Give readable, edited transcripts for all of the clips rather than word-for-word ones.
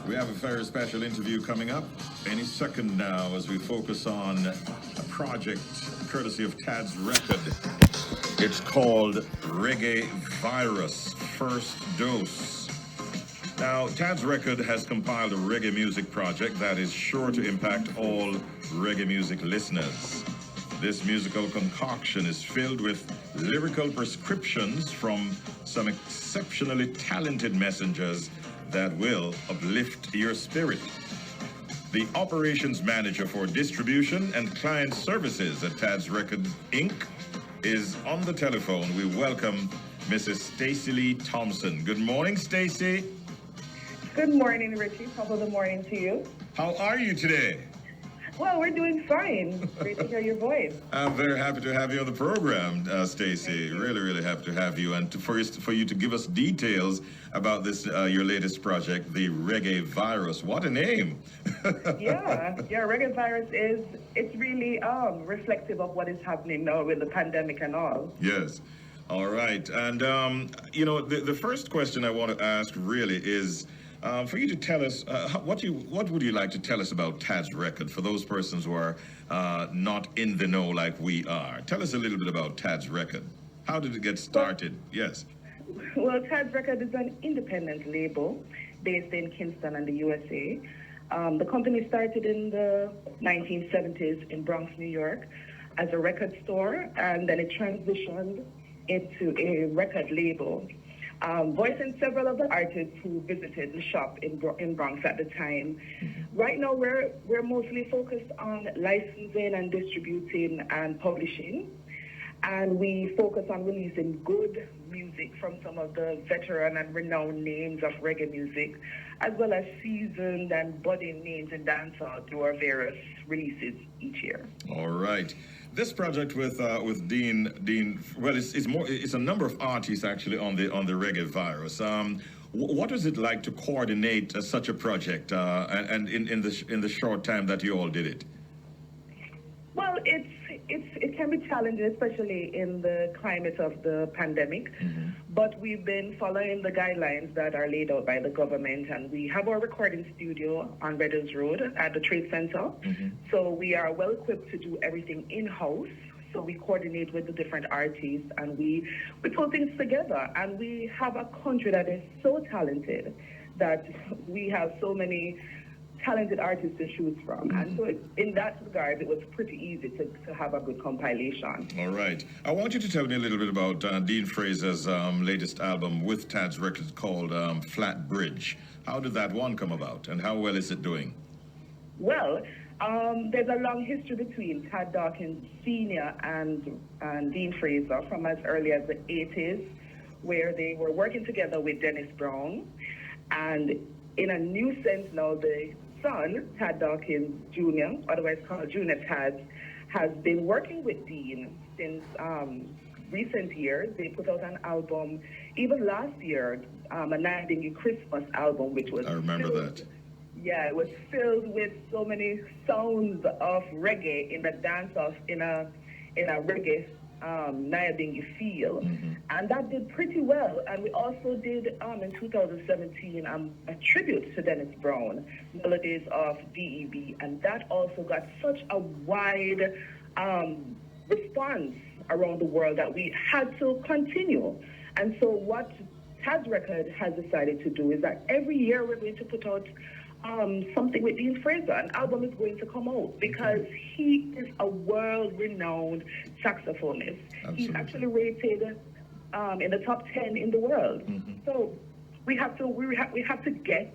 We have a very special interview coming up any second now as we focus on a project courtesy of Tad's Record. It's called Reggae Virus First Dose. Now, Tad's Record has compiled a reggae music project that is sure to impact all reggae music listeners. This musical concoction is filled with lyrical prescriptions from some exceptionally talented messengers that will uplift your spirit. The operations manager for distribution and client services at Tad's Records Inc. is on the telephone. We welcome Mrs. Stacey Lee Thompson. Good morning, Stacey. Good morning, Richie. Top of the morning to you. How are you today? Well, we're doing fine. Great to hear your voice. I'm very happy to have you on the program, Stacey. Really happy to have you, and for you to give us details about this your latest project, the Reggae Virus. What a name! yeah, Reggae Virus it's really reflective of what is happening now with the pandemic and all. Yes. All right, and the first question I want to ask really is. For you to tell us, what would you like to tell us about Tad's Record for those persons who are not in the know like we are? Tell us a little bit about Tad's Record. How did it get started? Yes. Well, Tad's Record is an independent label based in Kingston and the USA. The company started in the 1970s in Bronx, New York, as a record store, and then it transitioned into a record label. Voicing several of the artists who visited the shop in Bronx at the time. Right now, we're mostly focused on licensing and distributing and publishing, and we focus on releasing good music from some of the veteran and renowned names of reggae music, as well as seasoned and budding names in dancehall through our various releases each year. All right. This project with Dean. Well, it's a number of artists actually on the Reggae Virus. What was it like to coordinate such a project, and in the short time that you all did it? Well, it can be challenging, especially in the climate of the pandemic. Mm-hmm. But we've been following the guidelines that are laid out by the government, and we have our recording studio on Redders Road at the Trade Center. Mm-hmm. So we are well equipped to do everything in-house. So we coordinate with the different artists, and we pull things together. And we have a country that is so talented that we have so many talented artists to choose from. And so in that regard, it was pretty easy to have a good compilation. All right. I want you to tell me a little bit about Dean Fraser's latest album with Tad's Records called Flat Bridge. How did that one come about, and how well is it doing? Well, there's a long history between Tad Dawkins Sr. and Dean Fraser from as early as the 80s, where they were working together with Dennis Brown. And in a new sense now, the son, Tad Dawkins Jr., otherwise called Junior Tad, has been working with Dean since recent years. They put out an album, even last year, a Nightingale Christmas album, which was... I remember that. Yeah, it was filled with so many sounds of reggae in the dance-off, in a reggae Nightingale feel. Mm-hmm. And that did pretty well. And we also did, in 2017, a tribute to Dennis Brown, Melodies of DEB. And that also got such a wide response around the world that we had to continue. And so what Tad's Record has decided to do is that every year we're going to put out something with Dean Fraser. An album is going to come out because he is a world-renowned saxophonist. Absolutely. He's actually rated in the top 10 in the world. Mm-hmm. So we have to get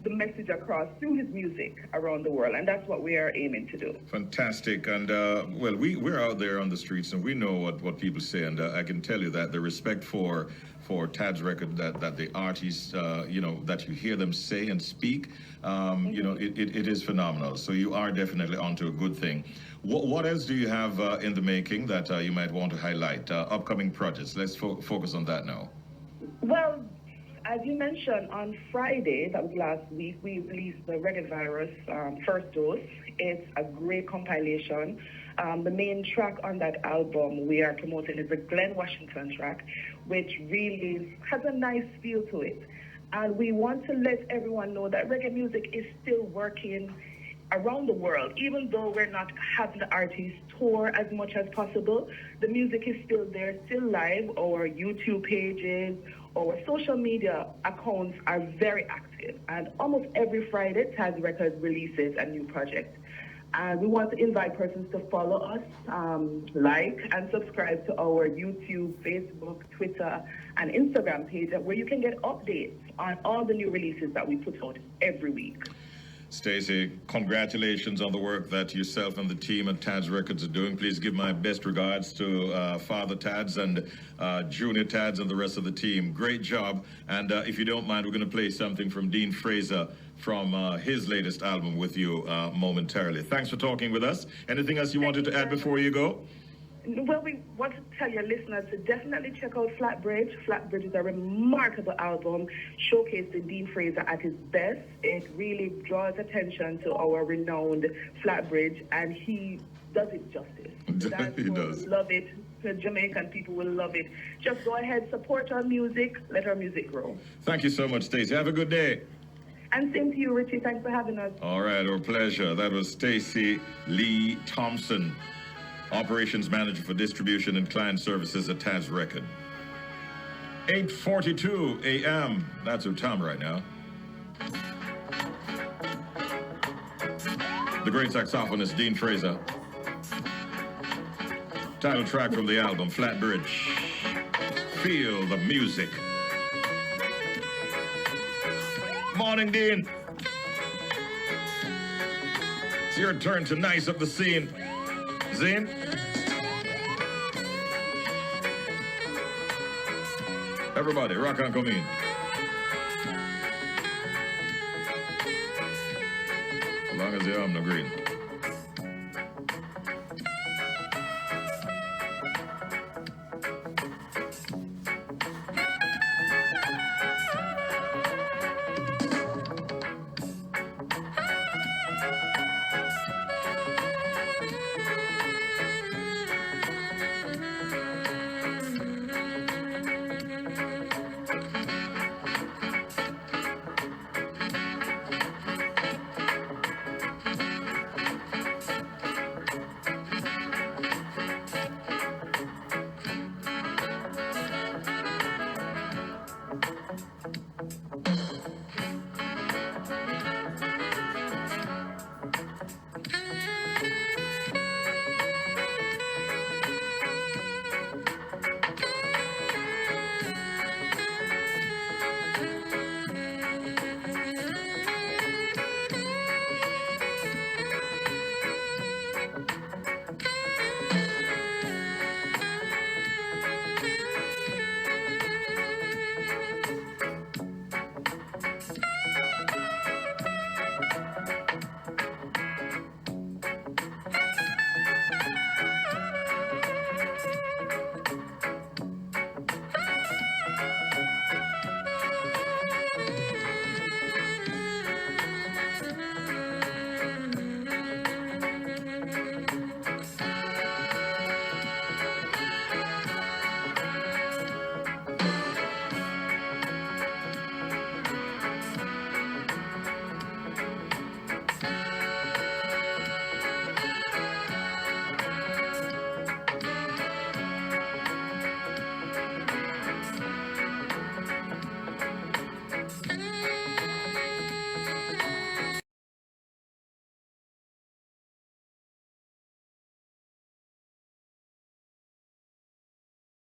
the message across through his music around the world, and that's what we are aiming to do. Fantastic. And well, we're out there on the streets, and we know what people say, and I can tell you that the respect for Tad's Record, that the artists, that you hear them say and speak, it is phenomenal. So you are definitely onto a good thing. What else do you have in the making that you might want to highlight? Upcoming projects. Let's focus on that now. Well, as you mentioned, on Friday, that was last week, we released the Reggae Virus First Dose. It's a great compilation. The main track on that album we are promoting is the Glenn Washington track, which really has a nice feel to it. And we want to let everyone know that reggae music is still working around the world. Even though we're not having the artists tour as much as possible, the music is still there, still live. Our YouTube pages, our social media accounts are very active. And almost every Friday, Taz Records releases a new project. And we want to invite persons to follow us, like and subscribe to our YouTube, Facebook, Twitter, and Instagram page where you can get updates on all the new releases that we put out every week. Stacey, congratulations on the work that yourself and the team at Tads Records are doing. Please give my best regards to Father Tads and Junior Tads and the rest of the team. Great job. And if you don't mind, we're going to play something from Dean Fraser from his latest album with you momentarily. Thanks for talking with us. Anything else you wanted to add before you go? Well, we want to tell your listeners to definitely check out Flatbridge. Flatbridge is a remarkable album showcasing Dean Fraser at his best. It really draws attention to our renowned Flatbridge, and he does it justice. He does. Love it. The Jamaican people will love it. Just go ahead, support our music, let our music grow. Thank you so much, Stacey. Have a good day. And same to you, Richie. Thanks for having us. All right, our pleasure. That was Stacey Lee Thompson, Operations Manager for Distribution and Client Services at Taz Record. 8:42 a.m. That's our time right now. The great saxophonist Dean Fraser. Title track from the album, Flatbridge. Feel the music. Morning, Dean. It's your turn to nice up the scene. Zane? Everybody, rock on, come in. As long as you're on the green.